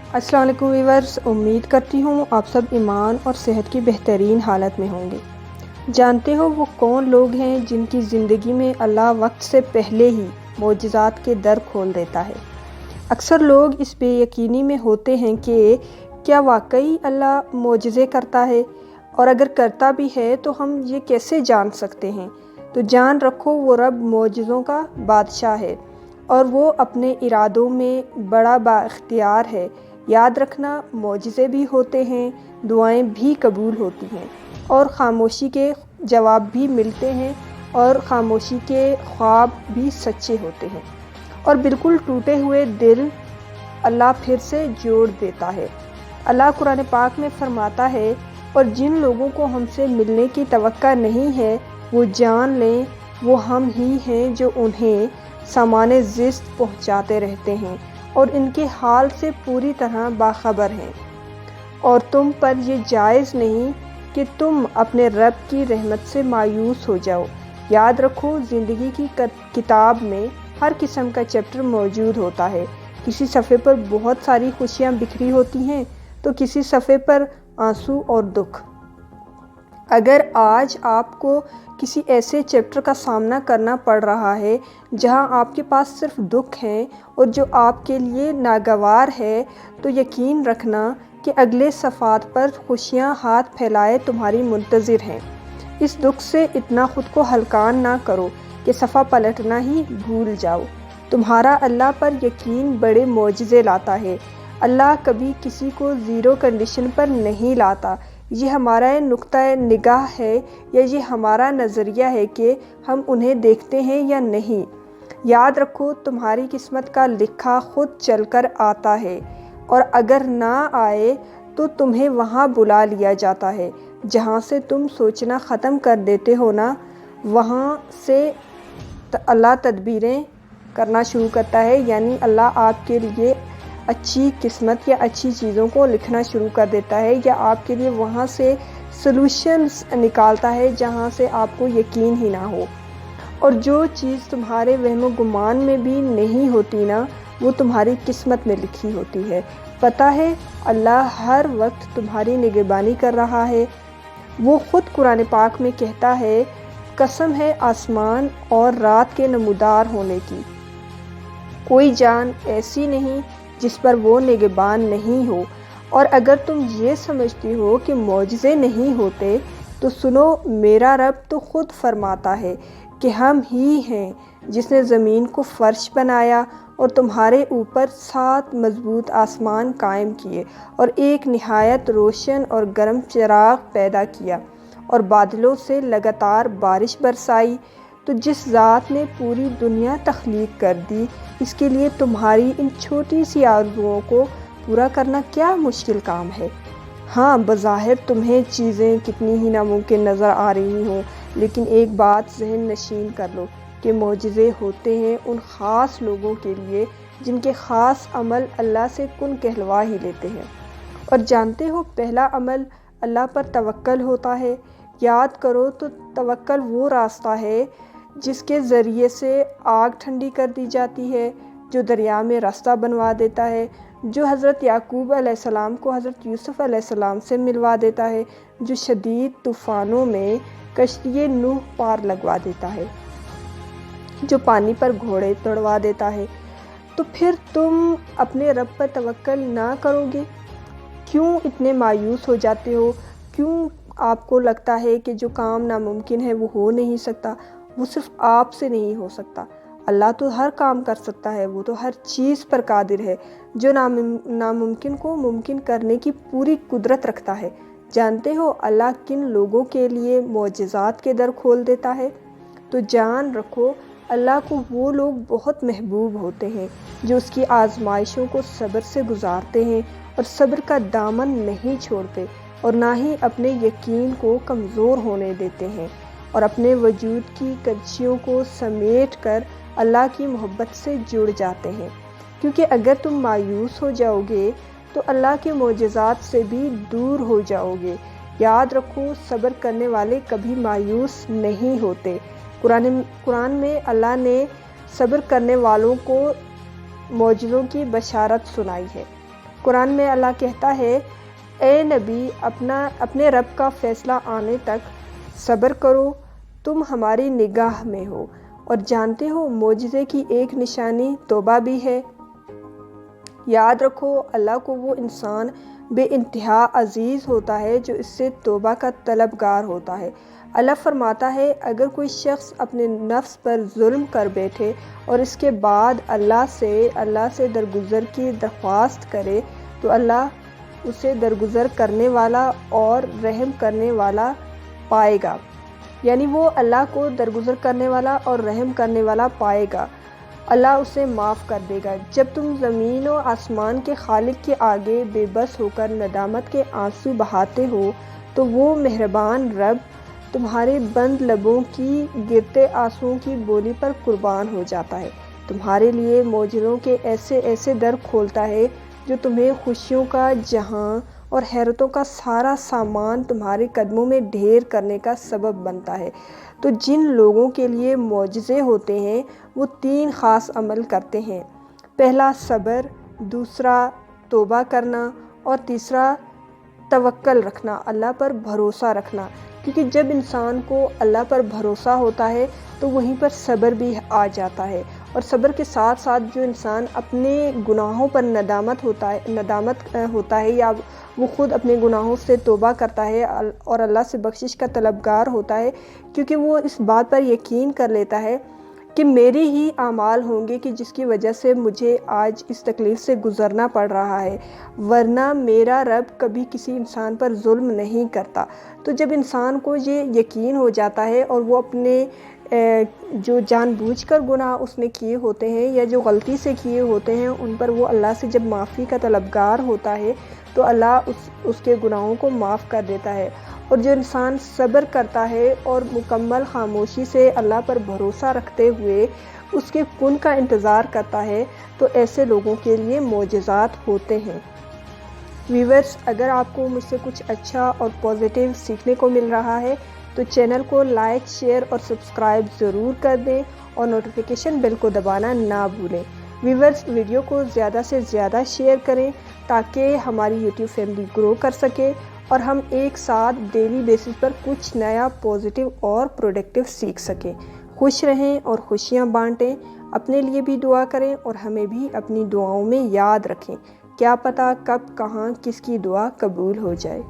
السلام علیکم ویورز، امید کرتی ہوں آپ سب ایمان اور صحت کی بہترین حالت میں ہوں گے۔ جانتے ہو وہ کون لوگ ہیں جن کی زندگی میں اللہ وقت سے پہلے ہی معجزات کے در کھول دیتا ہے؟ اکثر لوگ اس بے یقینی میں ہوتے ہیں کہ کیا واقعی اللہ معجزے کرتا ہے، اور اگر کرتا بھی ہے تو ہم یہ کیسے جان سکتے ہیں؟ تو جان رکھو وہ رب معجزوں کا بادشاہ ہے، اور وہ اپنے ارادوں میں بڑا بااختیار ہے۔ یاد رکھنا، معجزے بھی ہوتے ہیں، دعائیں بھی قبول ہوتی ہیں، اور خاموشی کے جواب بھی ملتے ہیں، اور خاموشی کے خواب بھی سچے ہوتے ہیں، اور بالکل ٹوٹے ہوئے دل اللہ پھر سے جوڑ دیتا ہے۔ اللہ قرآن پاک میں فرماتا ہے، اور جن لوگوں کو ہم سے ملنے کی توقع نہیں ہے وہ جان لیں وہ ہم ہی ہیں جو انہیں سامان زست پہنچاتے رہتے ہیں اور ان کے حال سے پوری طرح باخبر ہیں، اور تم پر یہ جائز نہیں کہ تم اپنے رب کی رحمت سے مایوس ہو جاؤ۔ یاد رکھو، زندگی کی کتاب میں ہر قسم کا چیپٹر موجود ہوتا ہے۔ کسی صفحے پر بہت ساری خوشیاں بکھری ہوتی ہیں تو کسی صفحے پر آنسو اور دکھ۔ اگر آج آپ کو کسی ایسے چیپٹر کا سامنا کرنا پڑ رہا ہے جہاں آپ کے پاس صرف دکھ ہیں اور جو آپ کے لیے ناگوار ہے، تو یقین رکھنا کہ اگلے صفحات پر خوشیاں ہاتھ پھیلائے تمہاری منتظر ہیں۔ اس دکھ سے اتنا خود کو ہلکان نہ کرو کہ صفحہ پلٹنا ہی بھول جاؤ۔ تمہارا اللہ پر یقین بڑے معجزے لاتا ہے۔ اللہ کبھی کسی کو زیرو کنڈیشن پر نہیں لاتا۔ یہ ہمارا نقطۂ نگاہ ہے، یا یہ ہمارا نظریہ ہے کہ ہم انہیں دیکھتے ہیں یا نہیں۔ یاد رکھو، تمہاری قسمت کا لکھا خود چل کر آتا ہے، اور اگر نہ آئے تو تمہیں وہاں بلا لیا جاتا ہے۔ جہاں سے تم سوچنا ختم کر دیتے ہو نا، وہاں سے اللہ تدبیریں کرنا شروع کرتا ہے، یعنی اللہ آپ کے لیے اچھی قسمت یا اچھی چیزوں کو لکھنا شروع کر دیتا ہے، یا آپ کے لیے وہاں سے سلوشنز نکالتا ہے جہاں سے آپ کو یقین ہی نہ ہو۔ اور جو چیز تمہارے وہم و گمان میں بھی نہیں ہوتی نا، وہ تمہاری قسمت میں لکھی ہوتی ہے۔ پتہ ہے، اللہ ہر وقت تمہاری نگہبانی کر رہا ہے۔ وہ خود قرآن پاک میں کہتا ہے، قسم ہے آسمان اور رات کے نمودار ہونے کی، کوئی جان ایسی نہیں جس پر وہ نگہبان نہیں ہو۔ اور اگر تم یہ سمجھتی ہو کہ معجزے نہیں ہوتے، تو سنو، میرا رب تو خود فرماتا ہے کہ ہم ہی ہیں جس نے زمین کو فرش بنایا اور تمہارے اوپر 7 مضبوط آسمان قائم کیے، اور ایک نہایت روشن اور گرم چراغ پیدا کیا، اور بادلوں سے لگاتار بارش برسائی۔ تو جس ذات نے پوری دنیا تخلیق کر دی، اس کے لیے تمہاری ان چھوٹی سی آرزوؤں کو پورا کرنا کیا مشکل کام ہے؟ ہاں، بظاہر تمہیں چیزیں کتنی ہی ناممکن نظر آ رہی ہوں، لیکن ایک بات ذہن نشین کر لو کہ معجزے ہوتے ہیں ان خاص لوگوں کے لیے جن کے خاص عمل اللہ سے کن کہلوا ہی لیتے ہیں۔ اور جانتے ہو، پہلا عمل اللہ پر توکل ہوتا ہے۔ یاد کرو تو توکل وہ راستہ ہے جس کے ذریعے سے آگ ٹھنڈی کر دی جاتی ہے، جو دریا میں راستہ بنوا دیتا ہے، جو حضرت یعقوب علیہ السلام کو حضرت یوسف علیہ السلام سے ملوا دیتا ہے، جو شدید طوفانوں میں کشتی نوح پار لگوا دیتا ہے، جو پانی پر گھوڑے دوڑوا دیتا ہے۔ تو پھر تم اپنے رب پر توکل نہ کرو گے؟ کیوں اتنے مایوس ہو جاتے ہو؟ کیوں آپ کو لگتا ہے کہ جو کام ناممکن ہے وہ ہو نہیں سکتا؟ وہ صرف آپ سے نہیں ہو سکتا۔ اللہ تو ہر کام کر سکتا ہے، وہ تو ہر چیز پر قادر ہے، جو ناممکن کو ممکن کرنے کی پوری قدرت رکھتا ہے۔ جانتے ہو اللہ کن لوگوں کے لیے معجزات کے در کھول دیتا ہے؟ تو جان رکھو، اللہ کو وہ لوگ بہت محبوب ہوتے ہیں جو اس کی آزمائشوں کو صبر سے گزارتے ہیں، اور صبر کا دامن نہیں چھوڑتے، اور نہ ہی اپنے یقین کو کمزور ہونے دیتے ہیں، اور اپنے وجود کی کجیوں کو سمیٹ کر اللہ کی محبت سے جڑ جاتے ہیں۔ کیونکہ اگر تم مایوس ہو جاؤ گے تو اللہ کے معجزات سے بھی دور ہو جاؤ گے۔ یاد رکھو، صبر کرنے والے کبھی مایوس نہیں ہوتے۔ قرآن میں اللہ نے صبر کرنے والوں کو معجزوں کی بشارت سنائی ہے۔ قرآن میں اللہ کہتا ہے اے نبی اپنے رب کا فیصلہ آنے تک صبر کرو، تم ہماری نگاہ میں ہو، اور جانتے ہو معجزے کی ایک نشانی توبہ بھی ہے۔ یاد رکھو اللہ کو وہ انسان بے انتہا عزیز ہوتا ہے جو اس سے توبہ کا طلبگار ہوتا ہے۔ اللہ فرماتا ہے اگر کوئی شخص اپنے نفس پر ظلم کر بیٹھے اور اس کے بعد اللہ سے درگزر کی درخواست کرے تو اللہ اسے درگزر کرنے والا اور رحم کرنے والا پائے گا، یعنی وہ اللہ کو درگزر کرنے والا اور رحم کرنے والا پائے گا، اللہ اسے معاف کر دے گا۔ جب تم زمین و آسمان کے خالق کے آگے بے بس ہو کر ندامت کے آنسو بہاتے ہو تو وہ مہربان رب تمہارے بند لبوں کی گرتے آنسوؤں کی بولی پر قربان ہو جاتا ہے، تمہارے لیے معجزوں کے ایسے ایسے در کھولتا ہے جو تمہیں خوشیوں کا جہاں اور حیرتوں کا سارا سامان تمہارے قدموں میں ڈھیر کرنے کا سبب بنتا ہے۔ تو جن لوگوں کے لیے معجزے ہوتے ہیں وہ 3 خاص عمل کرتے ہیں، پہلا صبر، دوسرا توبہ کرنا، اور تیسرا توکل رکھنا، اللہ پر بھروسہ رکھنا۔ کیونکہ جب انسان کو اللہ پر بھروسہ ہوتا ہے تو وہیں پر صبر بھی آ جاتا ہے، اور صبر کے ساتھ ساتھ جو انسان اپنے گناہوں پر ندامت ہوتا ہے یا وہ خود اپنے گناہوں سے توبہ کرتا ہے اور اللہ سے بخشش کا طلبگار ہوتا ہے، کیونکہ وہ اس بات پر یقین کر لیتا ہے کہ میرے ہی اعمال ہوں گے کہ جس کی وجہ سے مجھے آج اس تکلیف سے گزرنا پڑ رہا ہے، ورنہ میرا رب کبھی کسی انسان پر ظلم نہیں کرتا۔ تو جب انسان کو یہ یقین ہو جاتا ہے اور وہ اپنے جو جان بوجھ کر گناہ اس نے کیے ہوتے ہیں یا جو غلطی سے کیے ہوتے ہیں ان پر وہ اللہ سے جب معافی کا طلبگار ہوتا ہے تو اللہ اس کے گناہوں کو معاف کر دیتا ہے۔ اور جو انسان صبر کرتا ہے اور مکمل خاموشی سے اللہ پر بھروسہ رکھتے ہوئے اس کے کن کا انتظار کرتا ہے تو ایسے لوگوں کے لیے معجزات ہوتے ہیں۔ ویورز، اگر آپ کو مجھ سے کچھ اچھا اور پازیٹیو سیکھنے کو مل رہا ہے تو چینل کو لائک، شیئر اور سبسکرائب ضرور کر دیں اور نوٹیفیکیشن بیل کو دبانا نہ بھولیں۔ ویورز، ویڈیو کو زیادہ سے زیادہ شیئر کریں تاکہ ہماری یوٹیوب فیملی گرو کر سکے اور ہم ایک ساتھ ڈیلی بیسس پر کچھ نیا پازیٹیو اور پروڈکٹیو سیکھ سکیں۔ خوش رہیں اور خوشیاں بانٹیں، اپنے لیے بھی دعا کریں اور ہمیں بھی اپنی دعاؤں میں یاد رکھیں، کیا پتہ کب کہاں کس کی دعا قبول ہو جائے۔